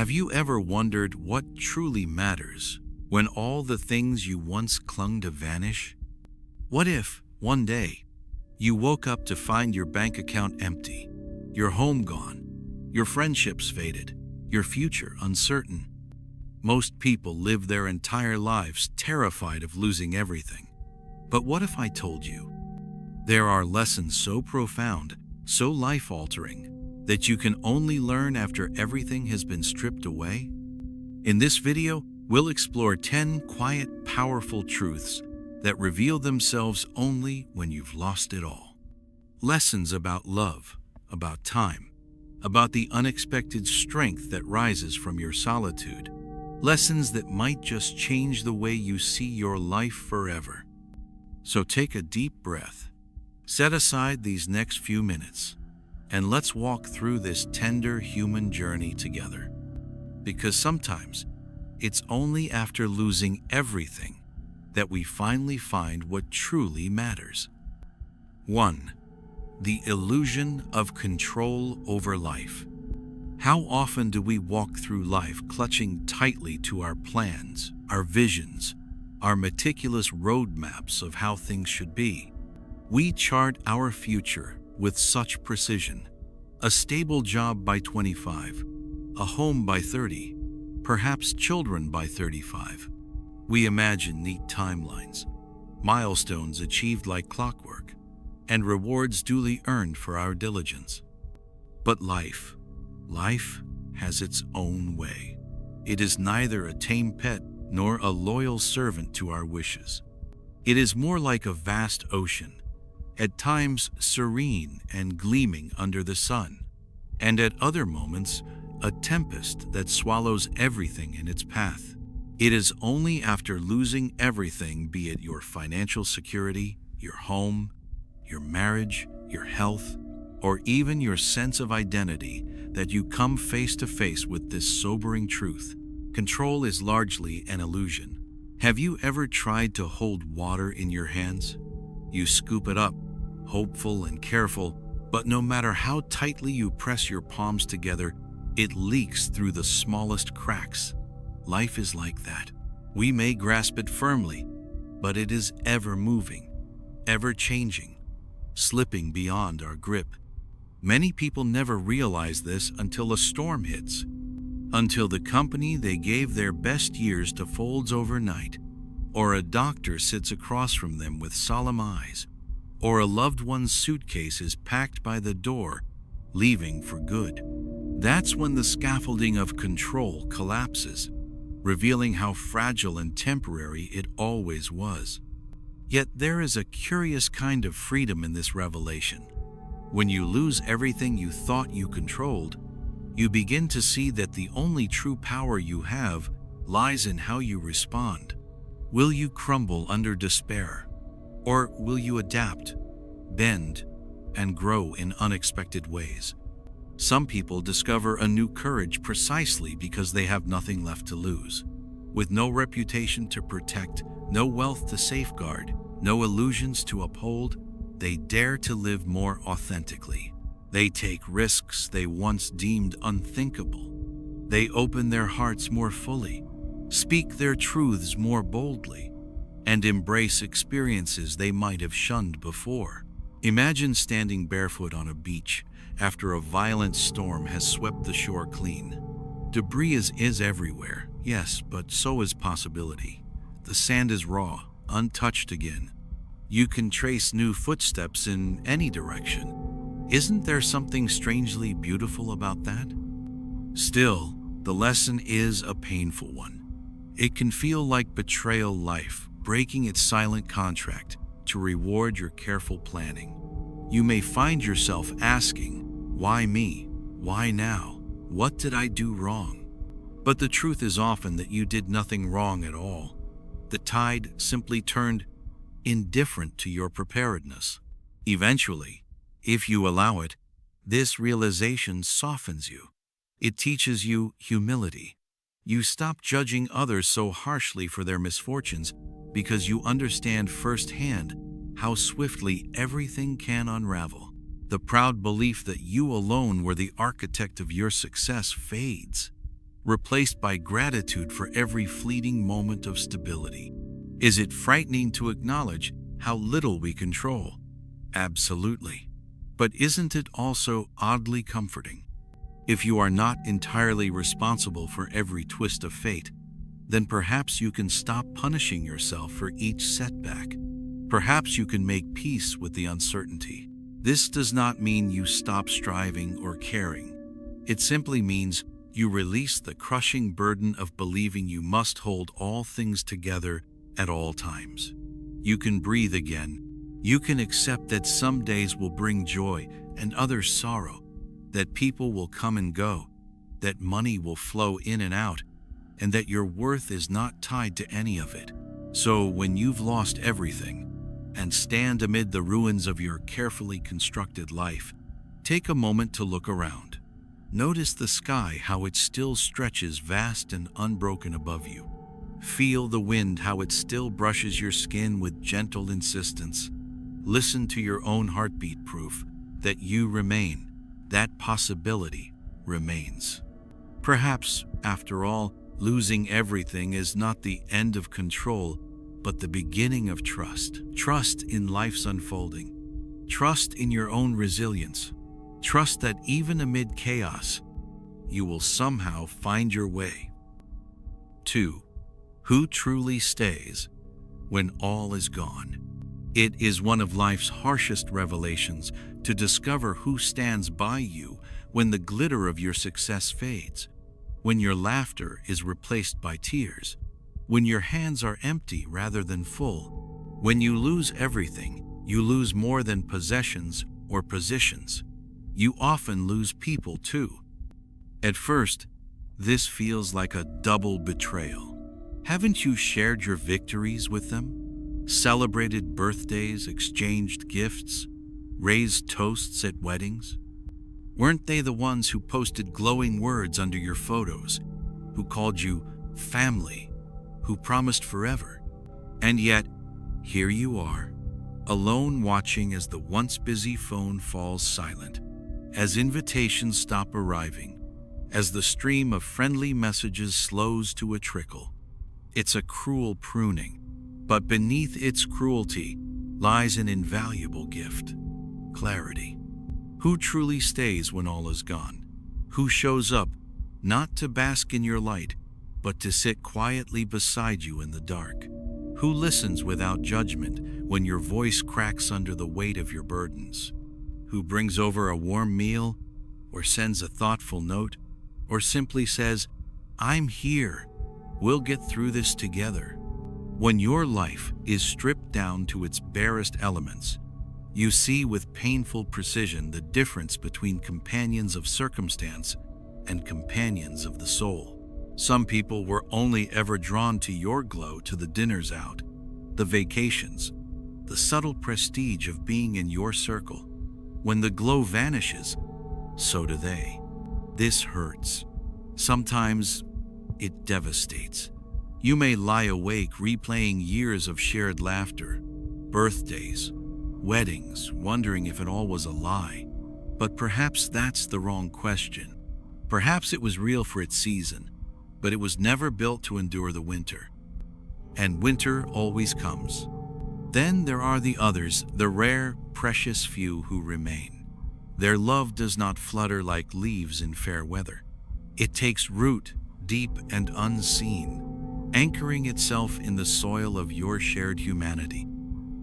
Have you ever wondered what truly matters when all the things you once clung to vanish? What if, one day, you woke up to find your bank account empty, your home gone, your friendships faded, your future uncertain? Most people live their entire lives terrified of losing everything. But what if I told you there are lessons so profound, so life-altering, that you can only learn after everything has been stripped away? In this video, we'll explore 10 quiet, powerful truths that reveal themselves only when you've lost it all. Lessons about love, about time, about the unexpected strength that rises from your solitude. Lessons that might just change the way you see your life forever. So take a deep breath, set aside these next few minutes, and let's walk through this tender human journey together. Because sometimes, it's only after losing everything that we finally find what truly matters. 1. The illusion of control over life. How often do we walk through life clutching tightly to our plans, our visions, our meticulous roadmaps of how things should be? We chart our future with such precision. A stable job by 25, a home by 30, perhaps children by 35. We imagine neat timelines, milestones achieved like clockwork, and rewards duly earned for our diligence. But life has its own way. It is neither a tame pet nor a loyal servant to our wishes. It is more like a vast ocean, at times serene and gleaming under the sun, and at other moments a tempest that swallows everything in its path. It is only after losing everything, be it your financial security, your home, your marriage, your health, or even your sense of identity, that you come face to face with this sobering truth. Control is largely an illusion. Have you ever tried to hold water in your hands? You scoop it up, hopeful and careful, but no matter how tightly you press your palms together, it leaks through the smallest cracks. Life is like that. We may grasp it firmly, but it is ever moving, ever changing, slipping beyond our grip. Many people never realize this until a storm hits, until the company they gave their best years to folds overnight, or a doctor sits across from them with solemn eyes, or a loved one's suitcase is packed by the door, leaving for good. That's when the scaffolding of control collapses, revealing how fragile and temporary it always was. Yet there is a curious kind of freedom in this revelation. When you lose everything you thought you controlled, you begin to see that the only true power you have lies in how you respond. Will you crumble under despair? Or will you adapt, bend, and grow in unexpected ways? Some people discover a new courage precisely because they have nothing left to lose. With no reputation to protect, no wealth to safeguard, no illusions to uphold, they dare to live more authentically. They take risks they once deemed unthinkable. They open their hearts more fully, speak their truths more boldly, and embrace experiences they might have shunned before. Imagine standing barefoot on a beach after a violent storm has swept the shore clean. Debris is everywhere, yes, but so is possibility. The sand is raw, untouched again. You can trace new footsteps in any direction. Isn't there something strangely beautiful about that? Still, the lesson is a painful one. It can feel like betrayal, life breaking its silent contract to reward your careful planning. You may find yourself asking, why me? Why now? What did I do wrong? But the truth is often that you did nothing wrong at all. The tide simply turned indifferent to your preparedness. Eventually, if you allow it, this realization softens you. It teaches you humility. You stop judging others so harshly for their misfortunes because you understand firsthand how swiftly everything can unravel. The proud belief that you alone were the architect of your success fades. replaced by gratitude for every fleeting moment of stability. Is it frightening to acknowledge how little we control? Absolutely. But isn't it also oddly comforting? If you are not entirely responsible for every twist of fate, then perhaps you can stop punishing yourself for each setback. Perhaps you can make peace with the uncertainty. This does not mean you stop striving or caring. It simply means you release the crushing burden of believing you must hold all things together at all times. You can breathe again. You can accept that some days will bring joy and others sorrow, that people will come and go, that money will flow in and out, and that your worth is not tied to any of it. So when you've lost everything and stand amid the ruins of your carefully constructed life, take a moment to look around. Notice the sky, how it still stretches vast and unbroken above you. Feel the wind, how it still brushes your skin with gentle insistence. Listen to your own heartbeat, proof that you remain, that possibility remains. Perhaps, after all, losing everything is not the end of control, but the beginning of trust. Trust in life's unfolding. Trust in your own resilience. Trust that even amid chaos, you will somehow find your way. 2. Who truly stays when all is gone? It is one of life's harshest revelations to discover who stands by you when the glitter of your success fades, when your laughter is replaced by tears, when your hands are empty rather than full. When you lose everything, you lose more than possessions or positions. You often lose people too. At first, this feels like a double betrayal. Haven't you shared your victories with them? Celebrated birthdays, exchanged gifts, raised toasts at weddings? Weren't they the ones who posted glowing words under your photos, who called you family, who promised forever? And yet, here you are, alone, watching as the once busy phone falls silent, as invitations stop arriving, as the stream of friendly messages slows to a trickle. It's a cruel pruning, but beneath its cruelty lies an invaluable gift: clarity. Who truly stays when all is gone? Who shows up not to bask in your light, but to sit quietly beside you in the dark? Who listens without judgment when your voice cracks under the weight of your burdens? Who brings over a warm meal, or sends a thoughtful note, or simply says, "I'm here, we'll get through this together"? When your life is stripped down to its barest elements, you see with painful precision the difference between companions of circumstance and companions of the soul. Some people were only ever drawn to your glow, to the dinners out, the vacations, the subtle prestige of being in your circle. When the glow vanishes, so do they. This hurts. Sometimes it devastates. You may lie awake replaying years of shared laughter, birthdays, weddings, wondering if it all was a lie. But perhaps that's the wrong question. Perhaps it was real for its season, but it was never built to endure the winter. And winter always comes. Then there are the others, the rare, precious few who remain. Their love does not flutter like leaves in fair weather. It takes root, deep and unseen, anchoring itself in the soil of your shared humanity.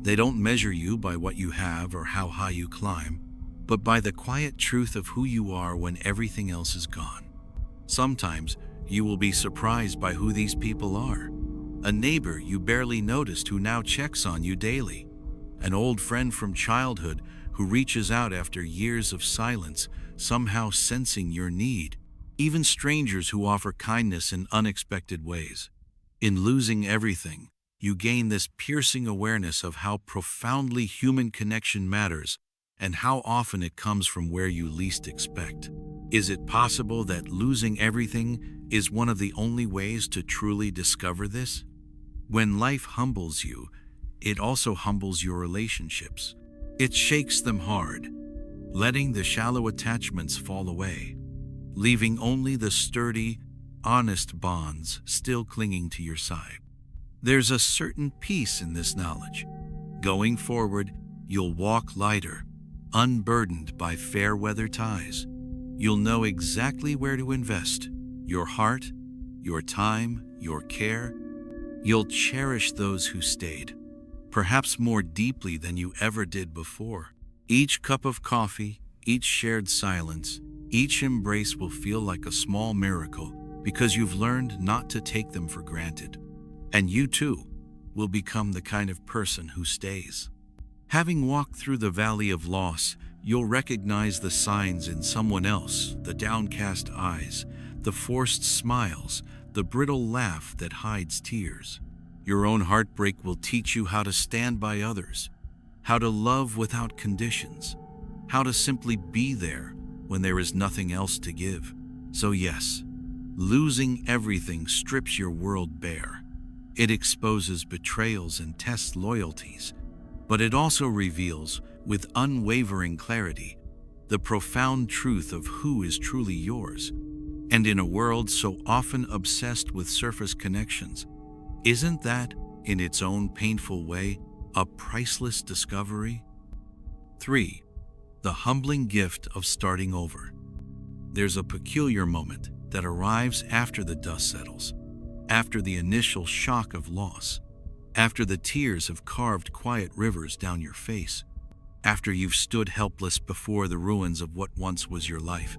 They don't measure you by what you have or how high you climb, but by the quiet truth of who you are when everything else is gone. Sometimes you will be surprised by who these people are. A neighbor you barely noticed who now checks on you daily. An old friend from childhood who reaches out after years of silence, somehow sensing your need. Even strangers who offer kindness in unexpected ways. In losing everything, you gain this piercing awareness of how profoundly human connection matters and how often it comes from where you least expect. Is it possible that losing everything is one of the only ways to truly discover this? When life humbles you, it also humbles your relationships. It shakes them hard, letting the shallow attachments fall away, leaving only the sturdy, honest bonds still clinging to your side. There's a certain peace in this knowledge. Going forward, you'll walk lighter, unburdened by fair weather ties. You'll know exactly where to invest your heart, your time, your care. You'll cherish those who stayed, perhaps more deeply than you ever did before. Each cup of coffee, each shared silence, each embrace will feel like a small miracle because you've learned not to take them for granted. And you too will become the kind of person who stays. Having walked through the valley of loss, you'll recognize the signs in someone else, the downcast eyes, the forced smiles, the brittle laugh that hides tears. Your own heartbreak will teach you how to stand by others, how to love without conditions, how to simply be there when there is nothing else to give. So yes, losing everything strips your world bare. It exposes betrayals and tests loyalties, but it also reveals, with unwavering clarity, the profound truth of who is truly yours. And in a world so often obsessed with surface connections, isn't that, in its own painful way, a priceless discovery? 3. The humbling gift of starting over. There's a peculiar moment that arrives after the dust settles, after the initial shock of loss, after the tears have carved quiet rivers down your face, after you've stood helpless before the ruins of what once was your life.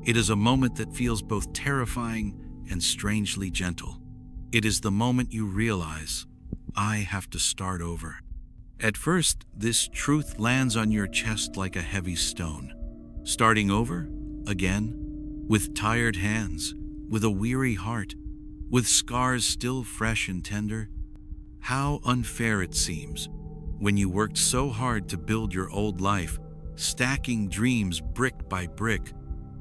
It is a moment that feels both terrifying and strangely gentle. It is the moment you realize, I have to start over. At first, this truth lands on your chest like a heavy stone. Starting over, again, with tired hands, with a weary heart, with scars still fresh and tender. How unfair it seems, when you worked so hard to build your old life, stacking dreams brick by brick,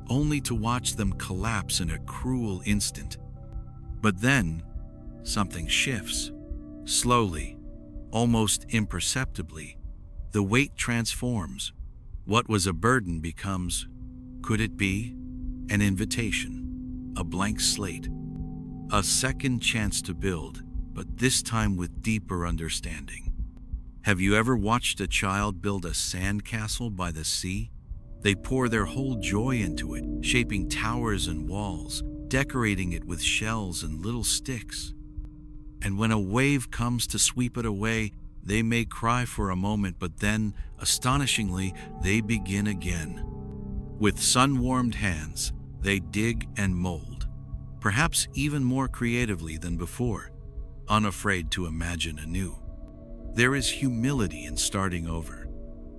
only to watch them collapse in a cruel instant. But then, something shifts. Slowly, almost imperceptibly, the weight transforms. What was a burden becomes, could it be, an invitation, a blank slate, a second chance to build, but this time with deeper understanding. Have you ever watched a child build a sandcastle by the sea? They pour their whole joy into it, shaping towers and walls, decorating it with shells and little sticks. And when a wave comes to sweep it away, they may cry for a moment, but then, astonishingly, they begin again. With sun-warmed hands, they dig and mold, perhaps even more creatively than before, unafraid to imagine anew. There is humility in starting over.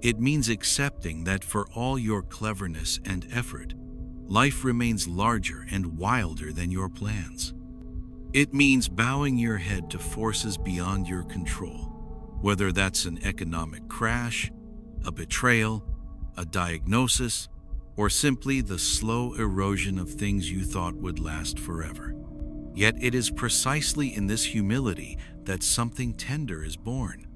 It means accepting that for all your cleverness and effort, life remains larger and wilder than your plans. It means bowing your head to forces beyond your control, whether that's an economic crash, a betrayal, a diagnosis, or simply the slow erosion of things you thought would last forever. Yet it is precisely in this humility that something tender is born.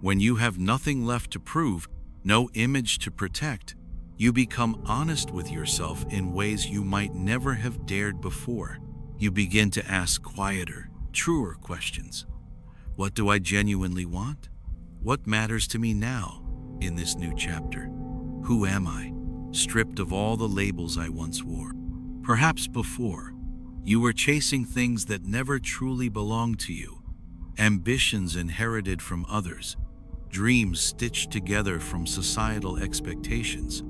When you have nothing left to prove, no image to protect, you become honest with yourself in ways you might never have dared before. You begin to ask quieter, truer questions. What do I genuinely want? What matters to me now, in this new chapter? Who am I, stripped of all the labels I once wore? Perhaps before, you were chasing things that never truly belonged to you, ambitions inherited from others, dreams stitched together from societal expectations,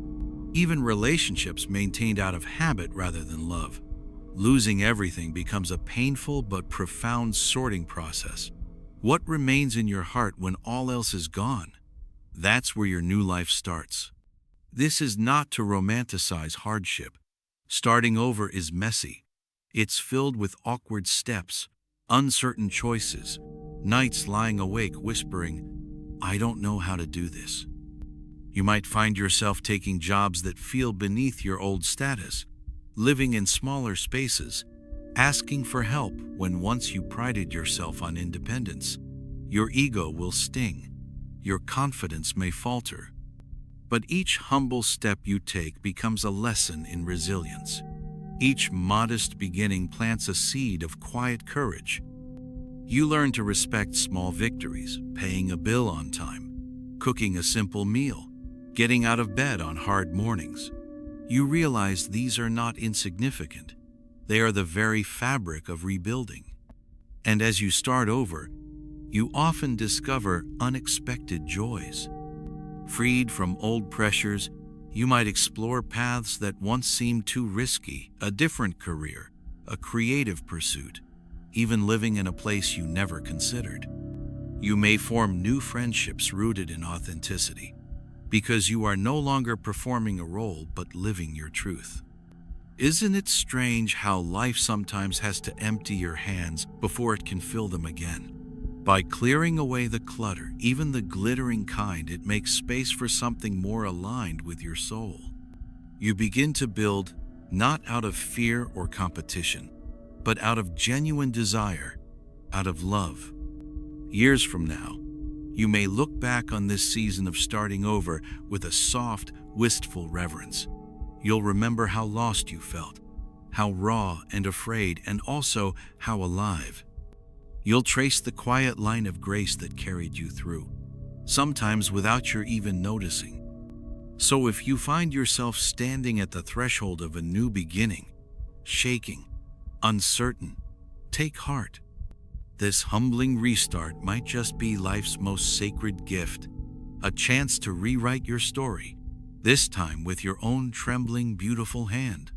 even relationships maintained out of habit rather than love. Losing everything becomes a painful but profound sorting process. What remains in your heart when all else is gone? That's where your new life starts. This is not to romanticize hardship. Starting over is messy. It's filled with awkward steps, uncertain choices, nights lying awake whispering, I don't know how to do this. You might find yourself taking jobs that feel beneath your old status, living in smaller spaces, asking for help when once you prided yourself on independence. Your ego will sting. Your confidence may falter. But each humble step you take becomes a lesson in resilience. Each modest beginning plants a seed of quiet courage. You learn to respect small victories, paying a bill on time, cooking a simple meal, getting out of bed on hard mornings. You realize these are not insignificant. They are the very fabric of rebuilding. And as you start over, you often discover unexpected joys. Freed from old pressures, you might explore paths that once seemed too risky, a different career, a creative pursuit, even living in a place you never considered. You may form new friendships rooted in authenticity, because you are no longer performing a role but living your truth. Isn't it strange how life sometimes has to empty your hands before it can fill them again? By clearing away the clutter, even the glittering kind, it makes space for something more aligned with your soul. You begin to build not out of fear or competition, but out of genuine desire, out of love. Years from now, you may look back on this season of starting over with a soft, wistful reverence. You'll remember how lost you felt, how raw and afraid, and also how alive. You'll trace the quiet line of grace that carried you through, sometimes without your even noticing. So if you find yourself standing at the threshold of a new beginning, shaking, uncertain, take heart. This humbling restart might just be life's most sacred gift, a chance to rewrite your story, this time with your own trembling, beautiful hand.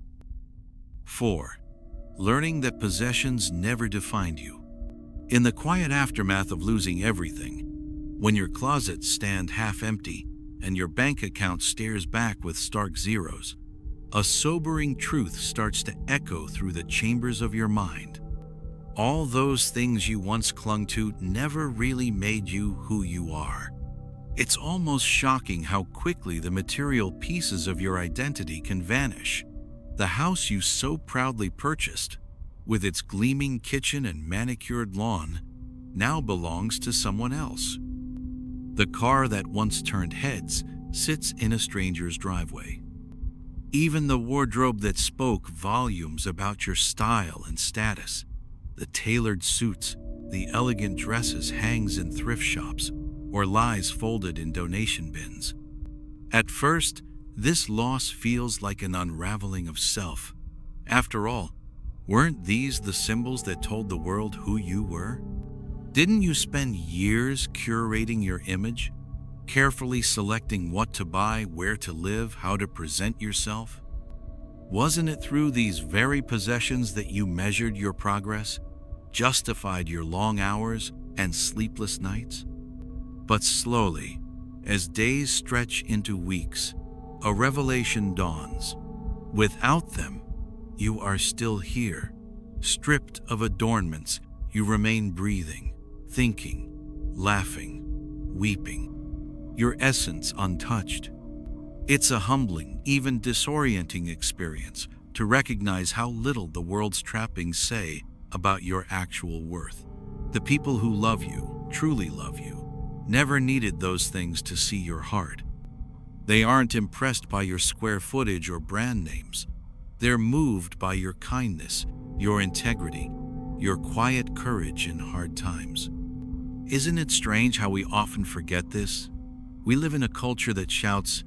4. Learning that possessions never defined you. In the quiet aftermath of losing everything, when your closets stand half empty and your bank account stares back with stark zeros, a sobering truth starts to echo through the chambers of your mind. All those things you once clung to never really made you who you are. It's almost shocking how quickly the material pieces of your identity can vanish. The house you so proudly purchased, with its gleaming kitchen and manicured lawn, now belongs to someone else. The car that once turned heads sits in a stranger's driveway. Even the wardrobe that spoke volumes about your style and status, the tailored suits, the elegant dresses, hangs in thrift shops or lies folded in donation bins. At first, this loss feels like an unraveling of self. After all, weren't these the symbols that told the world who you were? Didn't you spend years curating your image, carefully selecting what to buy, where to live, how to present yourself? Wasn't it through these very possessions that you measured your progress, justified your long hours and sleepless nights? But slowly, as days stretch into weeks, a revelation dawns. Without them, you are still here. Stripped of adornments, you remain breathing, thinking, laughing, weeping, your essence untouched. It's a humbling, even disorienting experience to recognize how little the world's trappings say about your actual worth. The people who love you, truly love you, never needed those things to see your heart. They aren't impressed by your square footage or brand names. They're moved by your kindness, your integrity, your quiet courage in hard times. Isn't it strange how we often forget this? We live in a culture that shouts,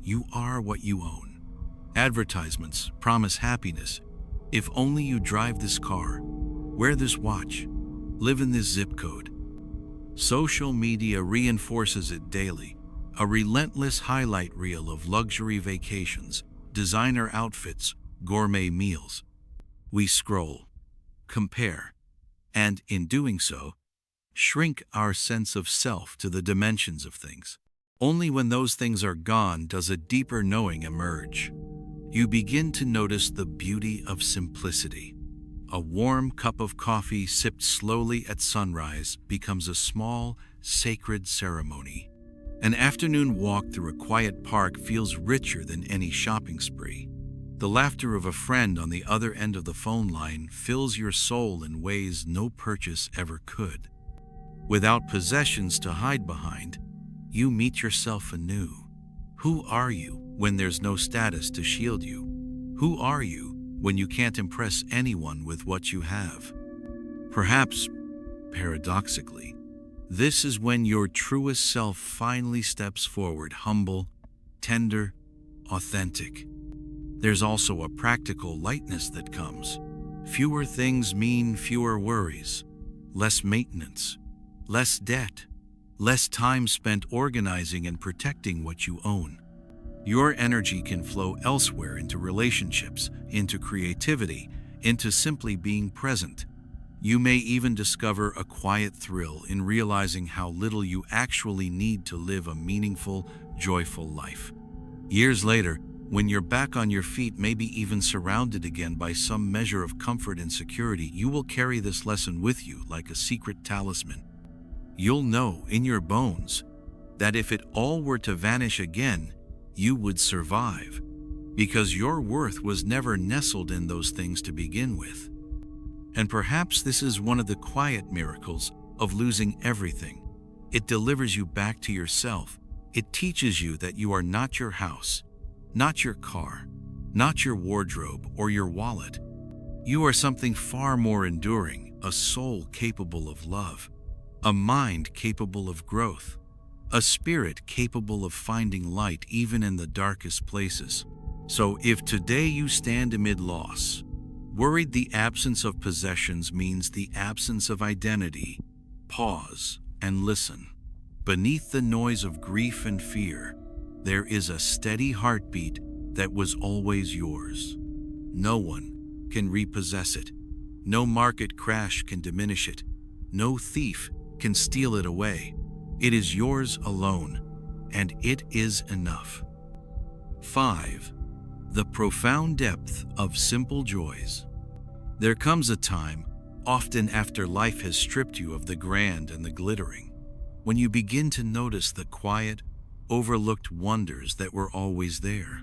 "You are what you own." Advertisements promise happiness. If only you drive this car, wear this watch, live in this zip code. Social media reinforces it daily, a relentless highlight reel of luxury vacations, designer outfits, gourmet meals. We scroll, compare, and in doing so, shrink our sense of self to the dimensions of things. Only when those things are gone does a deeper knowing emerge. You begin to notice the beauty of simplicity. A warm cup of coffee sipped slowly at sunrise becomes a small, sacred ceremony. An afternoon walk through a quiet park feels richer than any shopping spree. The laughter of a friend on the other end of the phone line fills your soul in ways no purchase ever could. Without possessions to hide behind, you meet yourself anew. Who are you when there's no status to shield you? Who are you when you can't impress anyone with what you have. Perhaps, paradoxically, this is when your truest self finally steps forward, humble, tender, authentic. There's also a practical lightness that comes. Fewer things mean fewer worries, less maintenance, less debt, less time spent organizing and protecting what you own. Your energy can flow elsewhere, into relationships, into creativity, into simply being present. You may even discover a quiet thrill in realizing how little you actually need to live a meaningful, joyful life. Years later, when you're back on your feet, maybe even surrounded again by some measure of comfort and security, you will carry this lesson with you like a secret talisman. You'll know in your bones that if it all were to vanish again, you would survive, because your worth was never nestled in those things to begin with. And perhaps this is one of the quiet miracles of losing everything. It delivers you back to yourself. It teaches you that you are not your house, not your car, not your wardrobe or your wallet. You are something far more enduring, a soul capable of love, a mind capable of growth, a spirit capable of finding light even in the darkest places. So if today you stand amid loss, worried the absence of possessions means the absence of identity, pause and listen. Beneath the noise of grief and fear, there is a steady heartbeat that was always yours. No one can repossess it. No market crash can diminish it. No thief can steal it away. It is yours alone, and it is enough. 5. The profound depth of simple joys. There comes a time, often after life has stripped you of the grand and the glittering, when you begin to notice the quiet, overlooked wonders that were always there.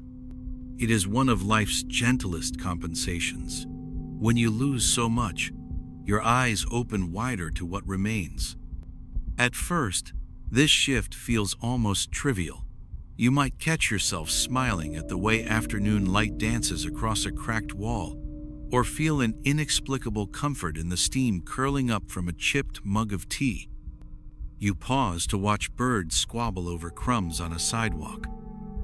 It is one of life's gentlest compensations. When you lose so much, your eyes open wider to what remains. At first, this shift feels almost trivial. You might catch yourself smiling at the way afternoon light dances across a cracked wall, or feel an inexplicable comfort in the steam curling up from a chipped mug of tea. You pause to watch birds squabble over crumbs on a sidewalk,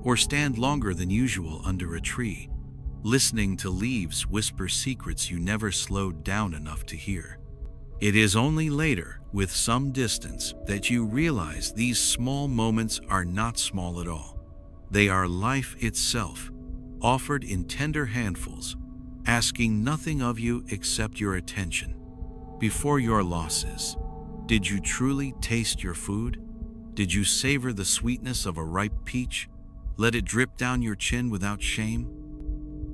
or stand longer than usual under a tree, listening to leaves whisper secrets you never slowed down enough to hear. It is only later, with some distance, that you realize these small moments are not small at all. They are life itself, offered in tender handfuls, asking nothing of you except your attention. Before your losses, did you truly taste your food? Did you savor the sweetness of a ripe peach? Let it drip down your chin without shame?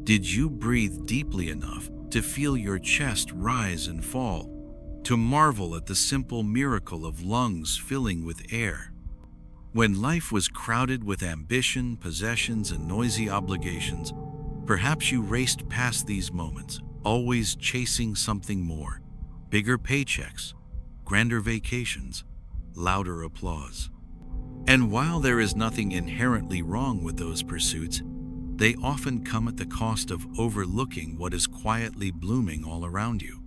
Did you breathe deeply enough to feel your chest rise and fall, to marvel at the simple miracle of lungs filling with air? When life was crowded with ambition, possessions, and noisy obligations, perhaps you raced past these moments, always chasing something more: bigger paychecks, grander vacations, louder applause. And while there is nothing inherently wrong with those pursuits, they often come at the cost of overlooking what is quietly blooming all around you.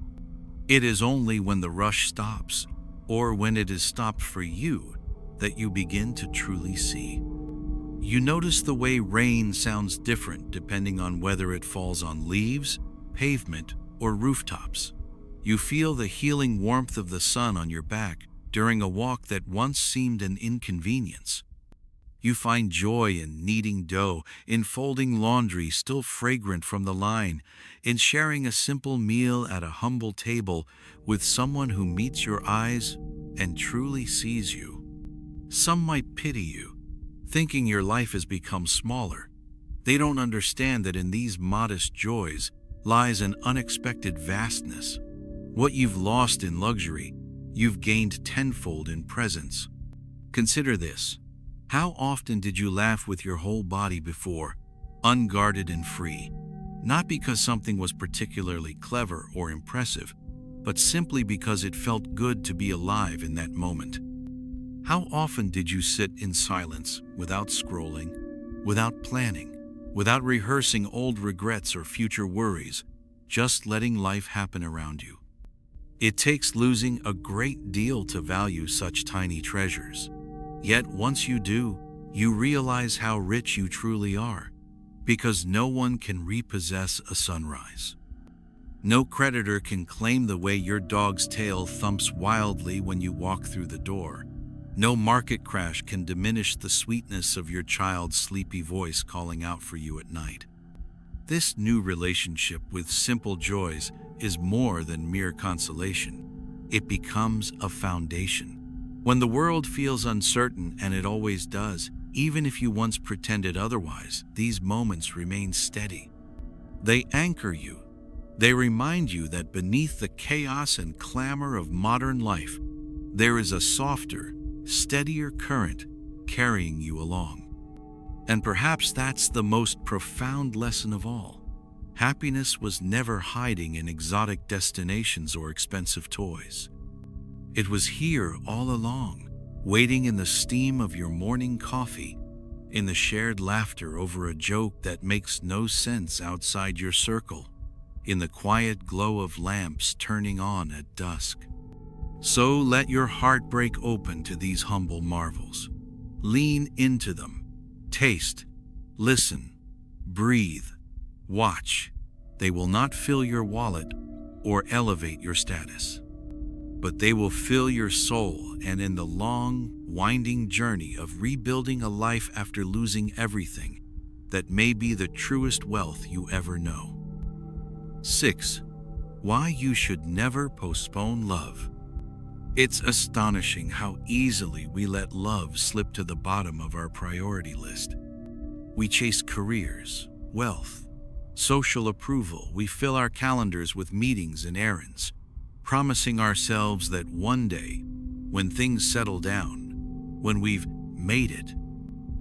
It is only when the rush stops, or when it is stopped for you, that you begin to truly see. You notice the way rain sounds different depending on whether it falls on leaves, pavement, or rooftops. You feel the healing warmth of the sun on your back during a walk that once seemed an inconvenience. You find joy in kneading dough, in folding laundry still fragrant from the line, in sharing a simple meal at a humble table with someone who meets your eyes and truly sees you. Some might pity you, thinking your life has become smaller. They don't understand that in these modest joys lies an unexpected vastness. What you've lost in luxury, you've gained tenfold in presence. Consider this. How often did you laugh with your whole body before, unguarded and free? Not because something was particularly clever or impressive, but simply because it felt good to be alive in that moment. How often did you sit in silence, without scrolling, without planning, without rehearsing old regrets or future worries, just letting life happen around you. It takes losing a great deal to value such tiny treasures. Yet once you do, you realize how rich you truly are, because no one can repossess a sunrise. No creditor can claim the way your dog's tail thumps wildly when you walk through the door. No market crash can diminish the sweetness of your child's sleepy voice calling out for you at night. This new relationship with simple joys is more than mere consolation. It becomes a foundation. When the world feels uncertain, and it always does, even if you once pretended otherwise, these moments remain steady. They anchor you. They remind you that beneath the chaos and clamor of modern life, there is a softer, steadier current carrying you along. And perhaps that's the most profound lesson of all. Happiness was never hiding in exotic destinations or expensive toys. It was here all along, waiting in the steam of your morning coffee, in the shared laughter over a joke that makes no sense outside your circle, in the quiet glow of lamps turning on at dusk. So let your heart break open to these humble marvels. Lean into them. Taste, listen, breathe, watch. They will not fill your wallet or elevate your status, but they will fill your soul, and in the long, winding journey of rebuilding a life after losing everything, that may be the truest wealth you ever know. 6. Why you should never postpone love. It's astonishing how easily we let love slip to the bottom of our priority list. We chase careers, wealth, social approval. We fill our calendars with meetings and errands, promising ourselves that one day, when things settle down, when we've made it,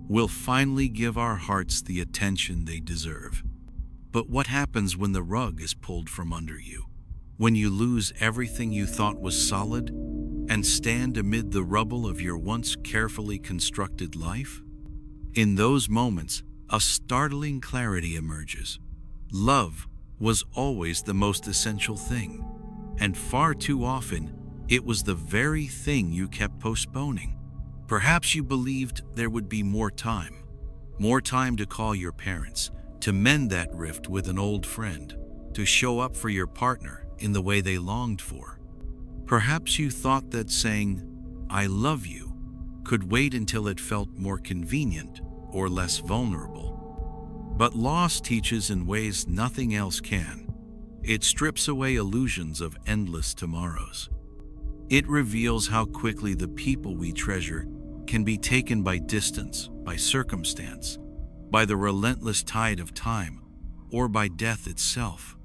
we'll finally give our hearts the attention they deserve. But what happens when the rug is pulled from under you? When you lose everything you thought was solid and stand amid the rubble of your once carefully constructed life? In those moments, a startling clarity emerges. Love was always the most essential thing, and far too often, it was the very thing you kept postponing. Perhaps you believed there would be more time to call your parents, to mend that rift with an old friend, to show up for your partner in the way they longed for. Perhaps you thought that saying, "I love you," could wait until it felt more convenient or less vulnerable. But loss teaches in ways nothing else can. It strips away illusions of endless tomorrows. It reveals how quickly the people we treasure can be taken by distance, by circumstance, by the relentless tide of time, or by death itself.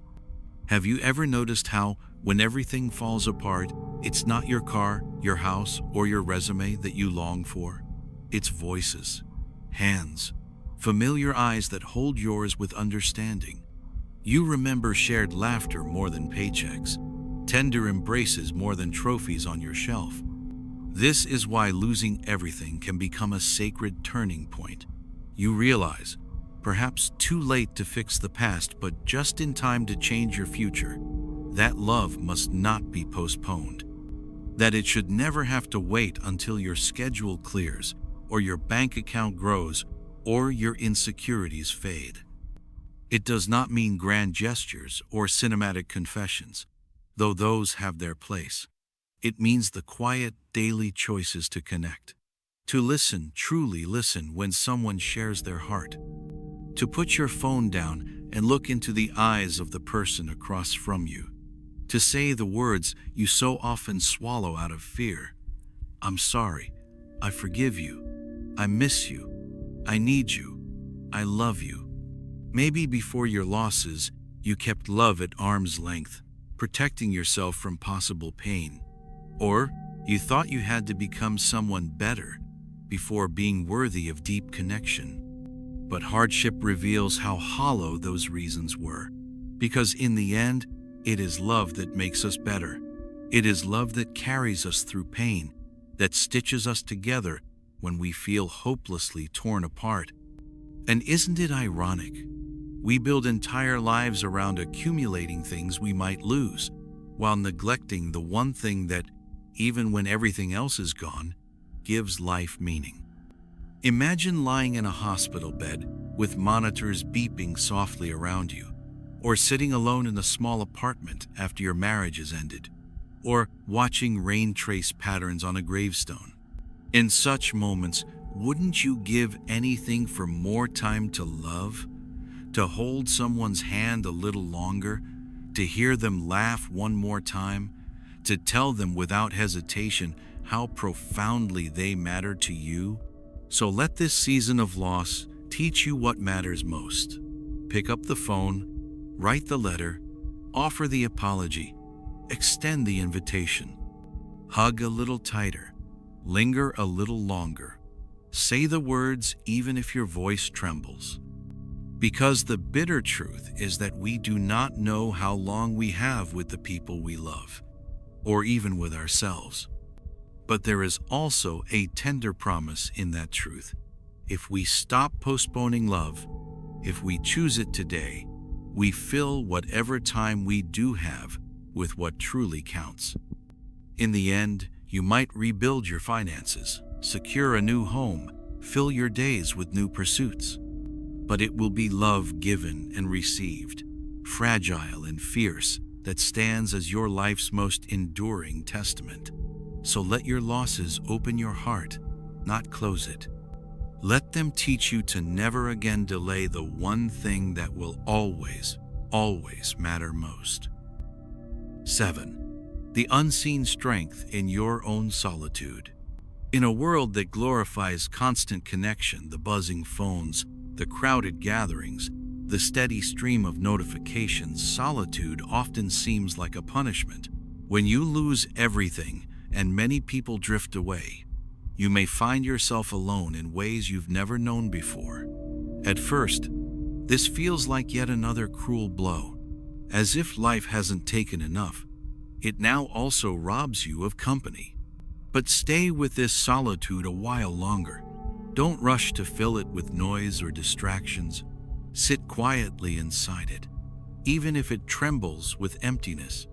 Have you ever noticed how, when everything falls apart, it's not your car, your house, or your resume that you long for? It's voices, hands, familiar eyes that hold yours with understanding. You remember shared laughter more than paychecks, tender embraces more than trophies on your shelf. This is why losing everything can become a sacred turning point. You realize, perhaps too late to fix the past, but just in time to change your future, that love must not be postponed. That it should never have to wait until your schedule clears, or your bank account grows, or your insecurities fade. It does not mean grand gestures or cinematic confessions, though those have their place. It means the quiet, daily choices to connect. To listen, truly listen when someone shares their heart. To put your phone down and look into the eyes of the person across from you. To say the words you so often swallow out of fear. "I'm sorry. I forgive you. I miss you. I need you. I love you." Maybe before your losses, you kept love at arm's length, protecting yourself from possible pain. Or you thought you had to become someone better before being worthy of deep connection. But hardship reveals how hollow those reasons were, because in the end, it is love that makes us better. It is love that carries us through pain, that stitches us together when we feel hopelessly torn apart. And isn't it ironic? We build entire lives around accumulating things we might lose, while neglecting the one thing that, even when everything else is gone, gives life meaning. Imagine lying in a hospital bed with monitors beeping softly around you, or sitting alone in a small apartment after your marriage has ended, or watching rain trace patterns on a gravestone. In such moments, wouldn't you give anything for more time to love, to hold someone's hand a little longer, to hear them laugh one more time, to tell them without hesitation how profoundly they matter to you? So let this season of loss teach you what matters most. Pick up the phone, write the letter, offer the apology, extend the invitation. Hug a little tighter, linger a little longer. Say the words even if your voice trembles. Because the bitter truth is that we do not know how long we have with the people we love, or even with ourselves. But there is also a tender promise in that truth. If we stop postponing love, if we choose it today, we fill whatever time we do have with what truly counts. In the end, you might rebuild your finances, secure a new home, fill your days with new pursuits. But it will be love given and received, fragile and fierce, that stands as your life's most enduring testament. So let your losses open your heart, not close it. Let them teach you to never again delay the one thing that will always, always matter most. 7. The unseen strength in your own solitude. In a world that glorifies constant connection, the buzzing phones, the crowded gatherings, the steady stream of notifications, solitude often seems like a punishment. When you lose everything and many people drift away, you may find yourself alone in ways you've never known before. At first, this feels like yet another cruel blow. As if life hasn't taken enough, it now also robs you of company. But stay with this solitude a while longer. Don't rush to fill it with noise or distractions. Sit quietly inside it, even if it trembles with emptiness,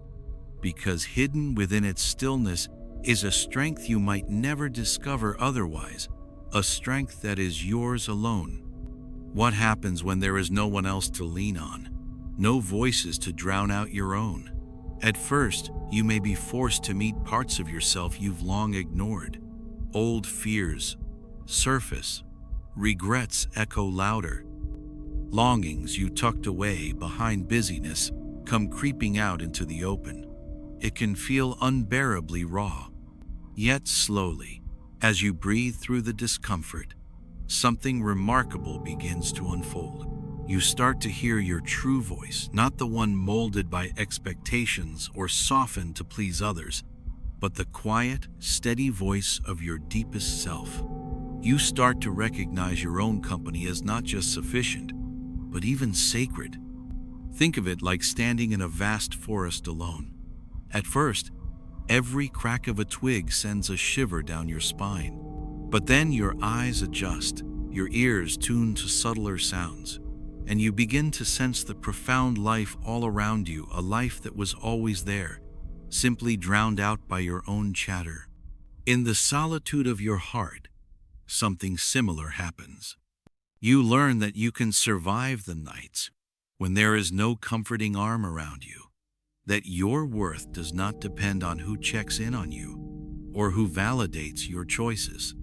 because hidden within its stillness is a strength you might never discover otherwise, a strength that is yours alone. What happens when there is no one else to lean on, no voices to drown out your own? At first, you may be forced to meet parts of yourself you've long ignored. Old fears surface, regrets echo louder. Longings you tucked away behind busyness come creeping out into the open. It can feel unbearably raw. Yet slowly, as you breathe through the discomfort, something remarkable begins to unfold. You start to hear your true voice, not the one molded by expectations or softened to please others, but the quiet, steady voice of your deepest self. You start to recognize your own company as not just sufficient, but even sacred. Think of it like standing in a vast forest alone. At first, every crack of a twig sends a shiver down your spine. But then your eyes adjust, your ears tune to subtler sounds, and you begin to sense the profound life all around you, a life that was always there, simply drowned out by your own chatter. In the solitude of your heart, something similar happens. You learn that you can survive the nights when there is no comforting arm around you, that your worth does not depend on who checks in on you or who validates your choices,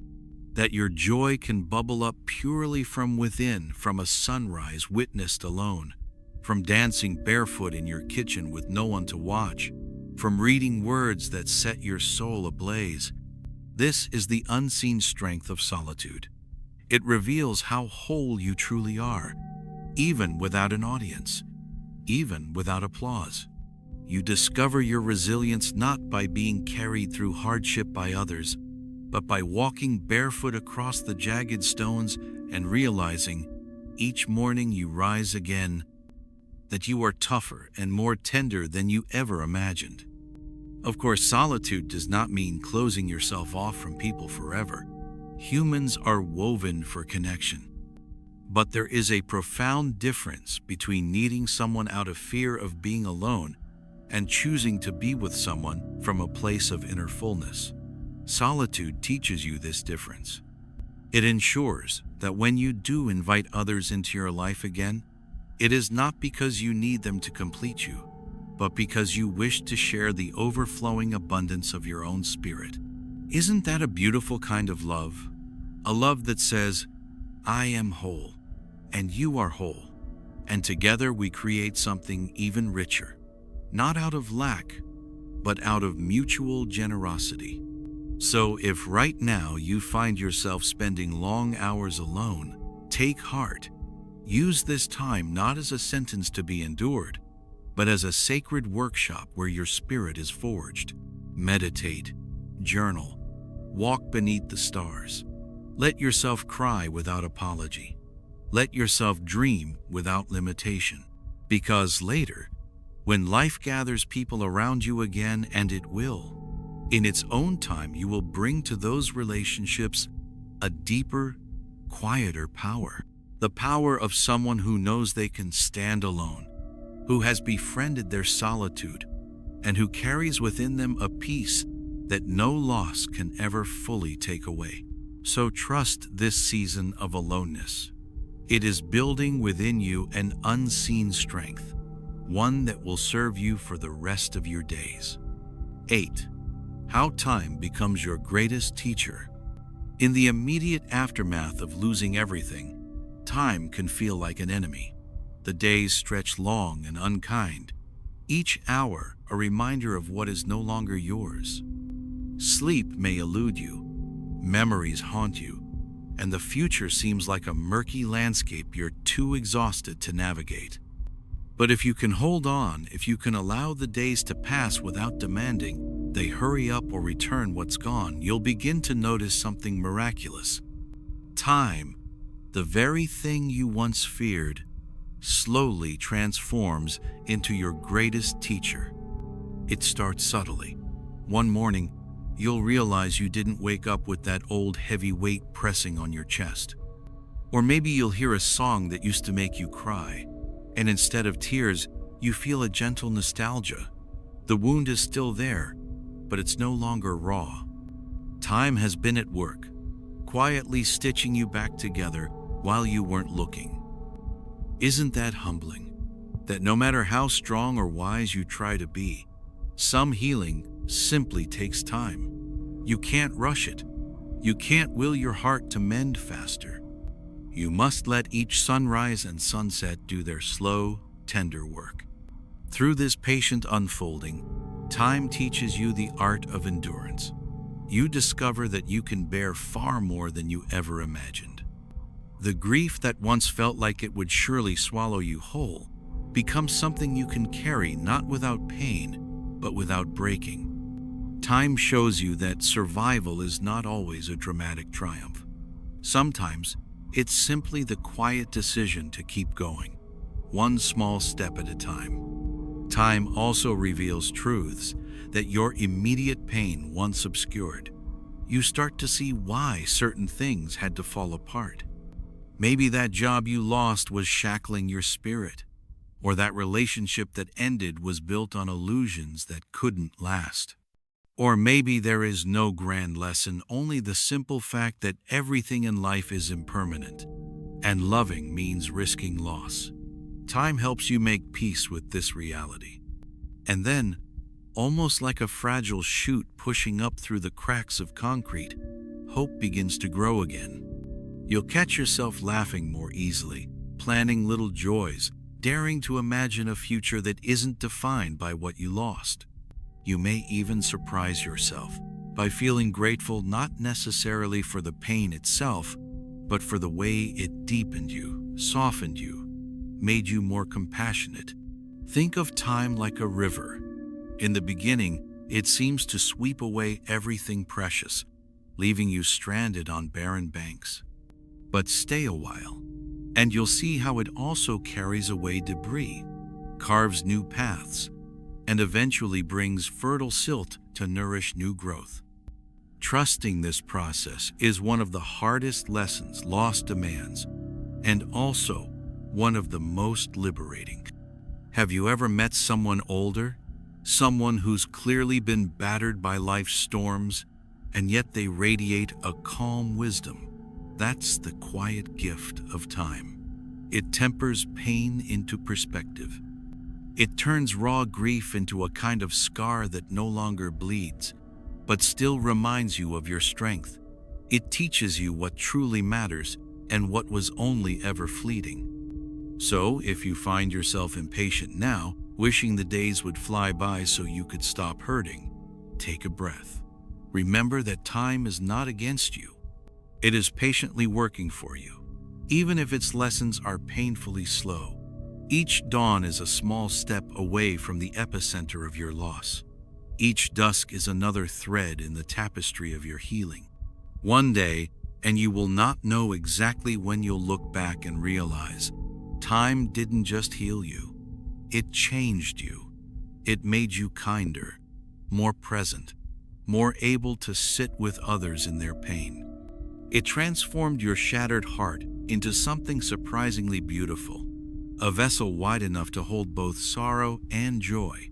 that your joy can bubble up purely from within, from a sunrise witnessed alone, from dancing barefoot in your kitchen with no one to watch, from reading words that set your soul ablaze. This is the unseen strength of solitude. It reveals how whole you truly are, even without an audience, even without applause. You discover your resilience not by being carried through hardship by others, but by walking barefoot across the jagged stones and realizing, each morning you rise again, that you are tougher and more tender than you ever imagined. Of course, solitude does not mean closing yourself off from people forever. Humans are woven for connection. But there is a profound difference between needing someone out of fear of being alone and choosing to be with someone from a place of inner fullness. Solitude teaches you this difference. It ensures that when you do invite others into your life again, it is not because you need them to complete you, but because you wish to share the overflowing abundance of your own spirit. Isn't that a beautiful kind of love? A love that says, I am whole, and you are whole, and together we create something even richer, not out of lack, but out of mutual generosity. So if right now you find yourself spending long hours alone, take heart. Use this time not as a sentence to be endured, but as a sacred workshop where your spirit is forged. Meditate, journal, walk beneath the stars. Let yourself cry without apology. Let yourself dream without limitation. Because later, when life gathers people around you again, and it will, in its own time you will bring to those relationships a deeper, quieter power. The power of someone who knows they can stand alone, who has befriended their solitude, and who carries within them a peace that no loss can ever fully take away. So trust this season of aloneness. It is building within you an unseen strength, one that will serve you for the rest of your days. 8. How time becomes your greatest teacher. In the immediate aftermath of losing everything, time can feel like an enemy. The days stretch long and unkind, each hour a reminder of what is no longer yours. Sleep may elude you, memories haunt you, and the future seems like a murky landscape you're too exhausted to navigate. But if you can hold on, if you can allow the days to pass without demanding they hurry up or return what's gone, you'll begin to notice something miraculous. Time, the very thing you once feared, slowly transforms into your greatest teacher. It starts subtly. One morning, you'll realize you didn't wake up with that old heavy weight pressing on your chest. Or maybe you'll hear a song that used to make you cry, and instead of tears, you feel a gentle nostalgia. The wound is still there, but it's no longer raw. Time has been at work, quietly stitching you back together while you weren't looking. Isn't that humbling? That no matter how strong or wise you try to be, some healing simply takes time. You can't rush it. You can't will your heart to mend faster. You must let each sunrise and sunset do their slow, tender work. Through this patient unfolding, time teaches you the art of endurance. You discover that you can bear far more than you ever imagined. The grief that once felt like it would surely swallow you whole becomes something you can carry not without pain, but without breaking. Time shows you that survival is not always a dramatic triumph. Sometimes, it's simply the quiet decision to keep going, one small step at a time. Time also reveals truths that your immediate pain once obscured. You start to see why certain things had to fall apart. Maybe that job you lost was shackling your spirit, or that relationship that ended was built on illusions that couldn't last. Or maybe there is no grand lesson, only the simple fact that everything in life is impermanent, and loving means risking loss. Time helps you make peace with this reality. And then, almost like a fragile shoot pushing up through the cracks of concrete, hope begins to grow again. You'll catch yourself laughing more easily, planning little joys, daring to imagine a future that isn't defined by what you lost. You may even surprise yourself by feeling grateful not necessarily for the pain itself, but for the way it deepened you, softened you, made you more compassionate. Think of time like a river. In the beginning, it seems to sweep away everything precious, leaving you stranded on barren banks. But stay a while, and you'll see how it also carries away debris, carves new paths, and eventually brings fertile silt to nourish new growth. Trusting this process is one of the hardest lessons loss demands, and also one of the most liberating. Have you ever met someone older? Someone who's clearly been battered by life's storms, and yet they radiate a calm wisdom. That's the quiet gift of time. It tempers pain into perspective. It turns raw grief into a kind of scar that no longer bleeds, but still reminds you of your strength. It teaches you what truly matters and what was only ever fleeting. So, if you find yourself impatient now, wishing the days would fly by so you could stop hurting, take a breath. Remember that time is not against you. It is patiently working for you, even if its lessons are painfully slow. Each dawn is a small step away from the epicenter of your loss. Each dusk is another thread in the tapestry of your healing. One day, and you will not know exactly when you'll look back and realize, time didn't just heal you. It changed you. It made you kinder, more present, more able to sit with others in their pain. It transformed your shattered heart into something surprisingly beautiful, a vessel wide enough to hold both sorrow and joy.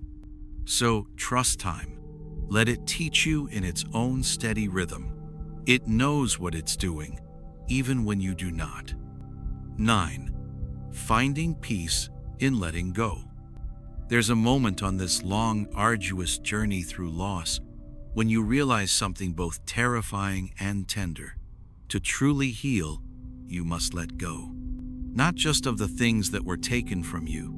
So trust time. Let it teach you in its own steady rhythm. It knows what it's doing, even when you do not. 9. Finding peace in letting go. There's a moment on this long, arduous journey through loss when you realize something both terrifying and tender. To truly heal, you must let go. Not just of the things that were taken from you,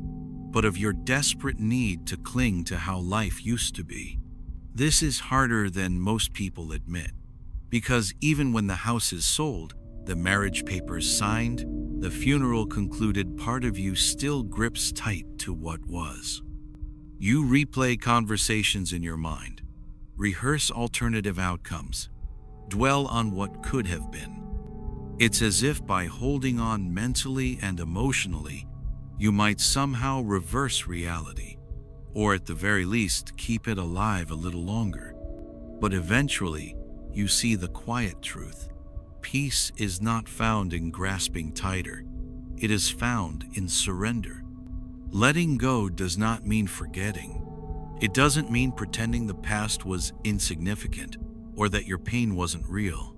but of your desperate need to cling to how life used to be. This is harder than most people admit, because even when the house is sold, the marriage papers signed, the funeral concluded, part of you still grips tight to what was. You replay conversations in your mind, rehearse alternative outcomes, dwell on what could have been. It's as if by holding on mentally and emotionally, you might somehow reverse reality, or at the very least keep it alive a little longer. But eventually, you see the quiet truth. Peace is not found in grasping tighter. It is found in surrender. Letting go does not mean forgetting. It doesn't mean pretending the past was insignificant or that your pain wasn't real.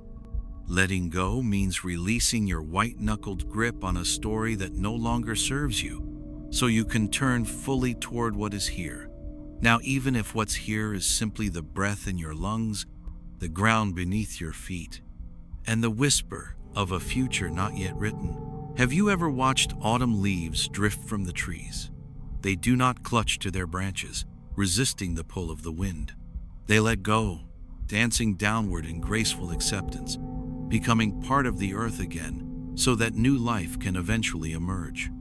Letting go means releasing your white-knuckled grip on a story that no longer serves you, so you can turn fully toward what is here. Now, even if what's here is simply the breath in your lungs, the ground beneath your feet, and the whisper of a future not yet written. Have you ever watched autumn leaves drift from the trees? They do not clutch to their branches, resisting the pull of the wind. They let go, dancing downward in graceful acceptance, becoming part of the earth again, so that new life can eventually emerge.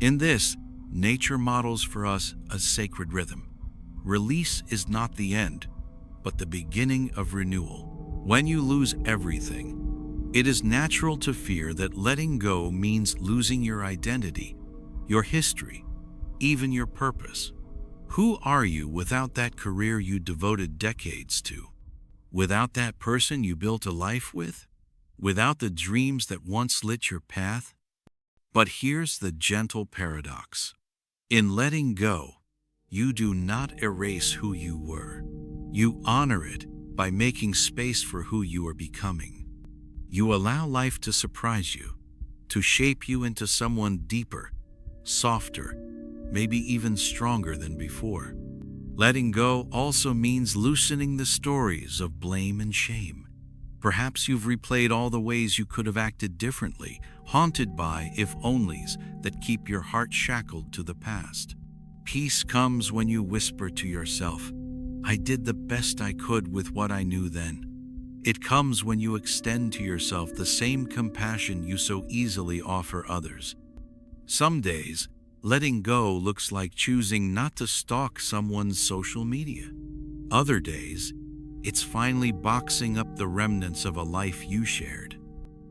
In this, nature models for us a sacred rhythm. Release is not the end, but the beginning of renewal. When you lose everything, it is natural to fear that letting go means losing your identity, your history, even your purpose. Who are you without that career you devoted decades to? Without that person you built a life with? Without the dreams that once lit your path? But here's the gentle paradox. In letting go, you do not erase who you were. You honor it by making space for who you are becoming. You allow life to surprise you, to shape you into someone deeper, softer, maybe even stronger than before. Letting go also means loosening the stories of blame and shame. Perhaps you've replayed all the ways you could have acted differently, haunted by if-onlys that keep your heart shackled to the past. Peace comes when you whisper to yourself, "I did the best I could with what I knew then." It comes when you extend to yourself the same compassion you so easily offer others. Some days, letting go looks like choosing not to stalk someone's social media. Other days, it's finally boxing up the remnants of a life you shared.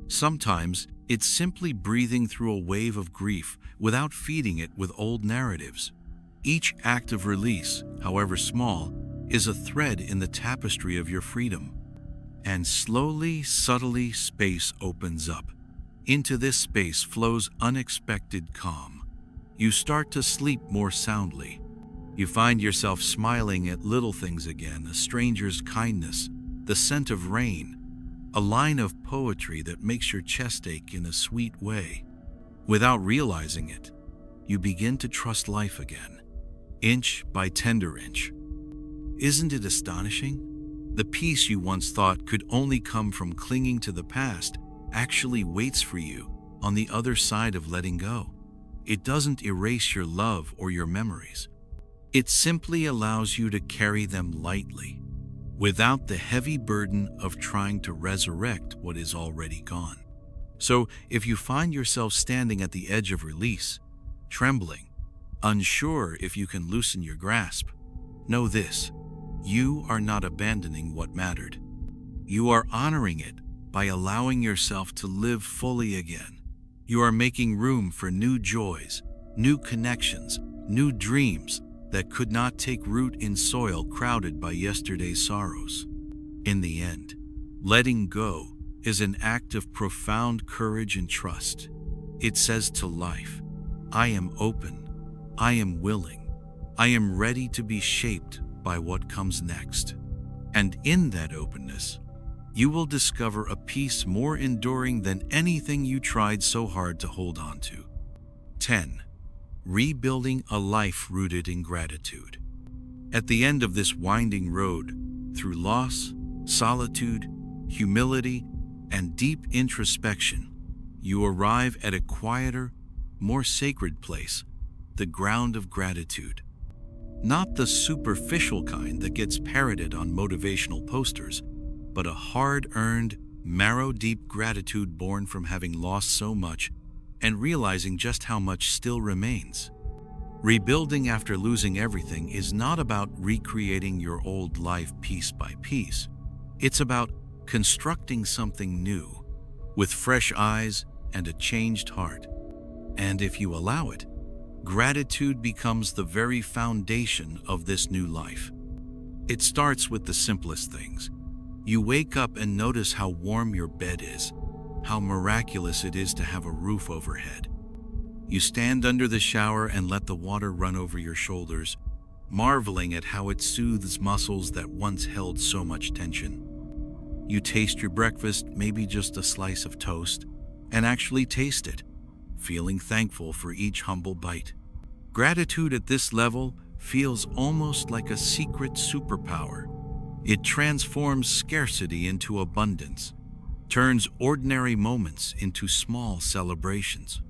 Sometimes, it's simply breathing through a wave of grief without feeding it with old narratives. Each act of release, however small, is a thread in the tapestry of your freedom. And slowly, subtly, space opens up. Into this space flows unexpected calm. You start to sleep more soundly. You find yourself smiling at little things again, a stranger's kindness, the scent of rain, a line of poetry that makes your chest ache in a sweet way. Without realizing it, you begin to trust life again, inch by tender inch. Isn't it astonishing? The peace you once thought could only come from clinging to the past actually waits for you on the other side of letting go. It doesn't erase your love or your memories. It simply allows you to carry them lightly, without the heavy burden of trying to resurrect what is already gone. So, if you find yourself standing at the edge of release, trembling, unsure if you can loosen your grasp, know this: you are not abandoning what mattered. You are honoring it by allowing yourself to live fully again. You are making room for new joys, new connections, new dreams that could not take root in soil crowded by yesterday's sorrows. In the end, letting go is an act of profound courage and trust. It says to life, I am open, I am willing, I am ready to be shaped by what comes next. And in that openness, you will discover a peace more enduring than anything you tried so hard to hold on to. 10. Rebuilding a life rooted in gratitude. At the end of this winding road, through loss, solitude, humility, and deep introspection, you arrive at a quieter, more sacred place, the ground of gratitude. Not the superficial kind that gets parroted on motivational posters, but a hard-earned, marrow-deep gratitude born from having lost so much and realizing just how much still remains. Rebuilding after losing everything is not about recreating your old life piece by piece. It's about constructing something new, with fresh eyes and a changed heart. And if you allow it, gratitude becomes the very foundation of this new life. It starts with the simplest things. You wake up and notice how warm your bed is, how miraculous it is to have a roof overhead. You stand under the shower and let the water run over your shoulders, marveling at how it soothes muscles that once held so much tension. You taste your breakfast, maybe just a slice of toast, and actually taste it, feeling thankful for each humble bite. Gratitude at this level feels almost like a secret superpower. It transforms scarcity into abundance, turns ordinary moments into small celebrations.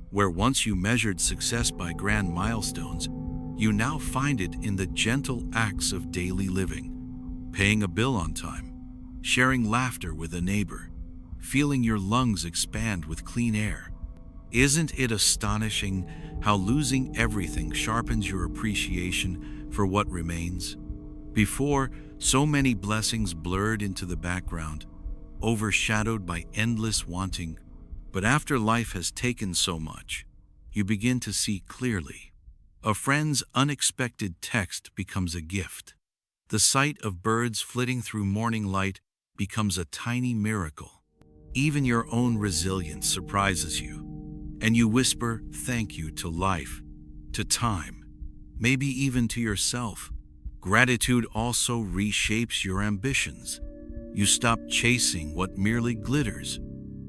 Where once you measured success by grand milestones, you now find it in the gentle acts of daily living. Paying a bill on time, sharing laughter with a neighbor, feeling your lungs expand with clean air. Isn't it astonishing how losing everything sharpens your appreciation for what remains? Before, so many blessings blurred into the background, overshadowed by endless wanting. But after life has taken so much, you begin to see clearly. A friend's unexpected text becomes a gift. The sight of birds flitting through morning light becomes a tiny miracle. Even your own resilience surprises you, and you whisper thank you to life, to time, maybe even to yourself. Gratitude also reshapes your ambitions. You stop chasing what merely glitters.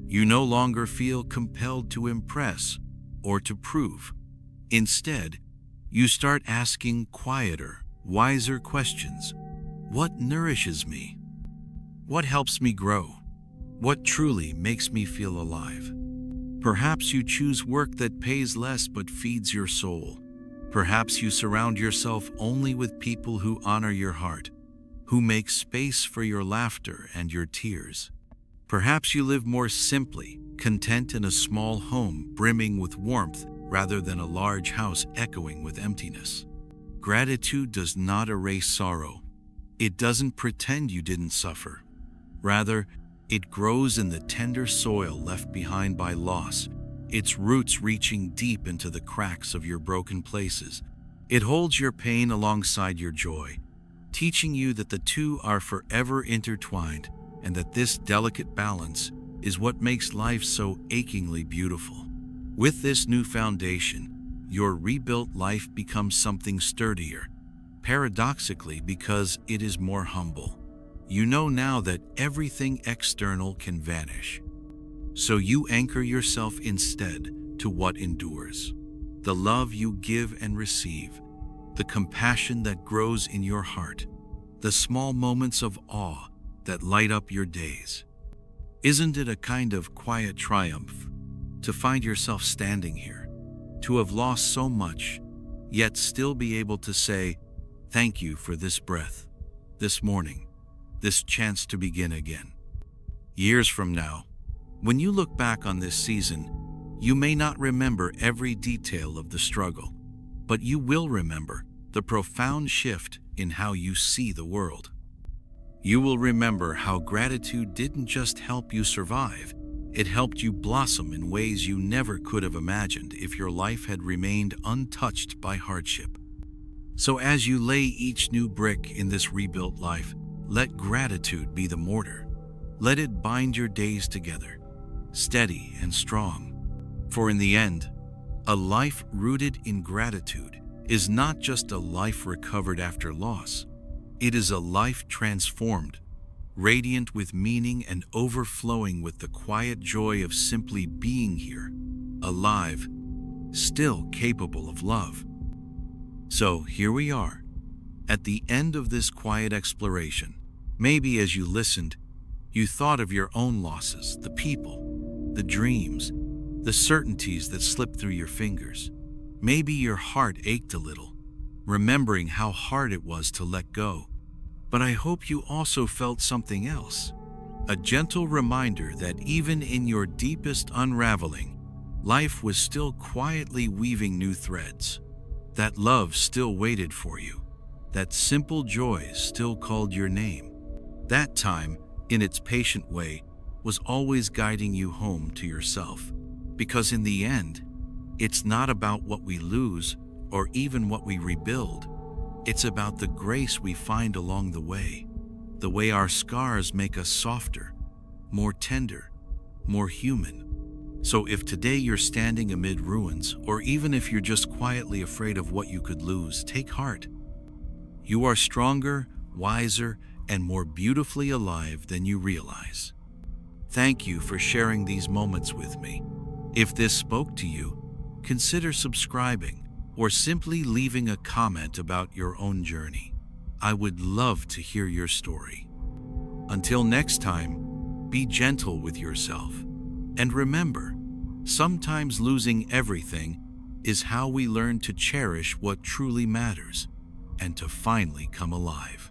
You no longer feel compelled to impress or to prove. Instead, you start asking quieter, wiser questions. What nourishes me? What helps me grow? What truly makes me feel alive? Perhaps you choose work that pays less but feeds your soul. Perhaps you surround yourself only with people who honor your heart, who make space for your laughter and your tears. Perhaps you live more simply, content in a small home brimming with warmth rather than a large house echoing with emptiness. Gratitude does not erase sorrow. It doesn't pretend you didn't suffer. Rather, it grows in the tender soil left behind by loss, its roots reaching deep into the cracks of your broken places. It holds your pain alongside your joy, teaching you that the two are forever intertwined and that this delicate balance is what makes life so achingly beautiful. With this new foundation, your rebuilt life becomes something sturdier, paradoxically because it is more humble. You know now that everything external can vanish. So you anchor yourself instead to what endures. The love you give and receive, the compassion that grows in your heart, the small moments of awe that light up your days. Isn't it a kind of quiet triumph to find yourself standing here, to have lost so much, yet still be able to say, "Thank you for this breath, this morning, this chance to begin again"? Years from now, when you look back on this season, you may not remember every detail of the struggle, but you will remember the profound shift in how you see the world. You will remember how gratitude didn't just help you survive, it helped you blossom in ways you never could have imagined if your life had remained untouched by hardship. So as you lay each new brick in this rebuilt life, let gratitude be the mortar. Let it bind your days together, steady and strong. For in the end, a life rooted in gratitude is not just a life recovered after loss. It is a life transformed, radiant with meaning and overflowing with the quiet joy of simply being here, alive, still capable of love. So here we are, at the end of this quiet exploration. Maybe as you listened, you thought of your own losses, the people, the dreams, the certainties that slipped through your fingers. Maybe your heart ached a little, remembering how hard it was to let go. But I hope you also felt something else, a gentle reminder that even in your deepest unraveling, life was still quietly weaving new threads, that love still waited for you, that simple joy still called your name. That time, in its patient way, was always guiding you home to yourself. Because in the end, it's not about what we lose or even what we rebuild. It's about the grace we find along the way our scars make us softer, more tender, more human. So if today you're standing amid ruins, or even if you're just quietly afraid of what you could lose, take heart. You are stronger, wiser, and more beautifully alive than you realize. Thank you for sharing these moments with me. If this spoke to you, consider subscribing or simply leaving a comment about your own journey. I would love to hear your story. Until next time, be gentle with yourself. And remember, sometimes losing everything is how we learn to cherish what truly matters and to finally come alive.